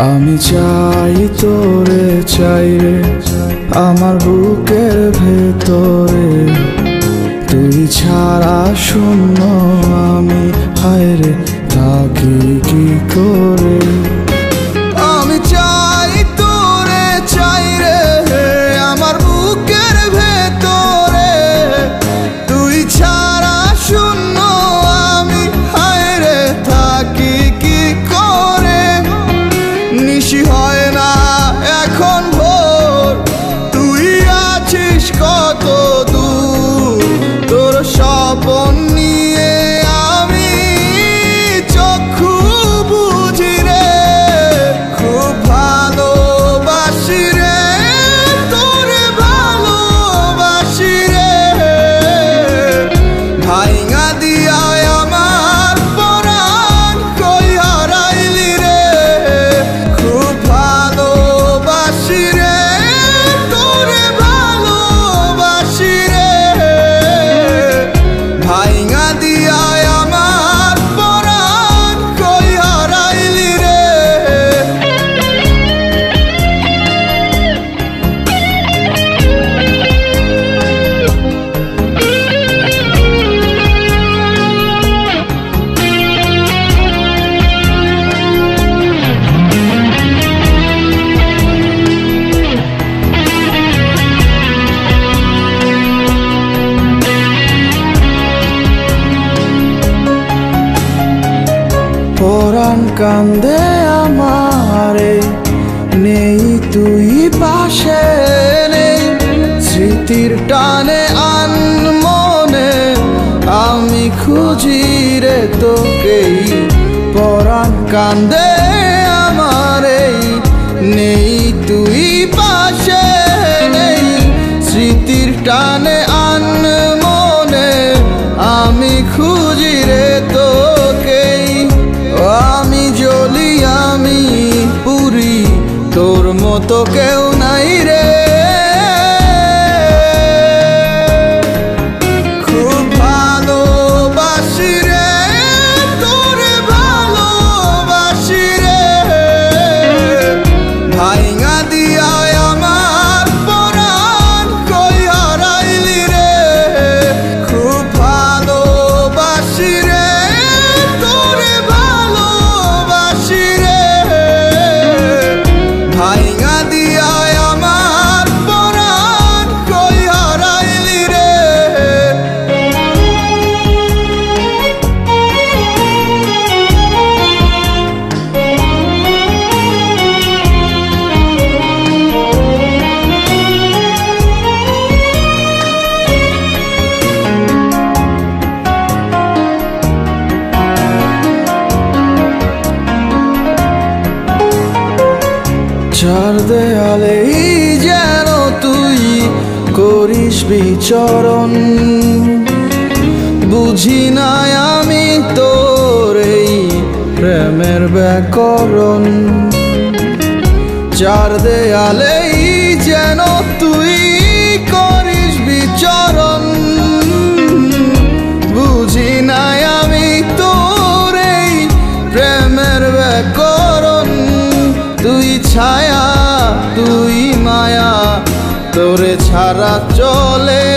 আমি চাই তোরে, চাই রে আমার বুকের ভেতরে। তুই ছাড়া শূন্য আমি, হায় রে থাকি কি করে। আমি চাই তোরে, চাই রে আমার বুকের ভেতরে। তুই ছাড়া শূন্য আমি, হায় রে থাকি কি করে। নিশি হয় না এখন ভোর, তুই আছিস কত দূর। তোর স্বপন নিয়ে আমি চক্ষু বুঝি রে। খুব ভালোবাসি রে, তোরে ভালোবাসি রে। ভাইঙা দিয়া আমার পরাণ কই হারাইলি রে। খুব ভালোবাসি রে, তোরে ভালোবাসি রে। ভাইঙা দিয়া আমার পরাণ কই হারাইলি রে। পরাণ কান্দে আমারে, নেই তুই পাশে নেই। স্মৃতির টানে আনমনে আমি খুঁজি রে তোকেই। পরাণ কান্দে আমারে, নেই তুই পাশে নেই। স্মৃতির টানে আনমনে আমি খুঁজি রে তোকেই। আমি জ্বলি আমি পুরি, তোর মতো কেউ নাই রে। খুব ভালোবাসি রে, তোরে ভালোবাসি রে। ভাইঙা দিয়া আমার পরাণ কই হারাইলি রে। খুব ভালোবাসি রে, তোরে ভালোবাসি রে। ভাইঙা দিয়া আমার পরাণ কই হারাইলি রে। চার দেয়ালেই যেন তুই করিস বিচরণ। বুঝি নাই আমি তোর এই প্রেমের ব্যাকরণ। চার দেয়ালেই যেন তুই করিস বিচরণ। বুঝি নাই আমি তোর এই প্রেমের ব্যাকরণ। তুই ছায়া, তুই মায়া, তোরে ছাড়া চলে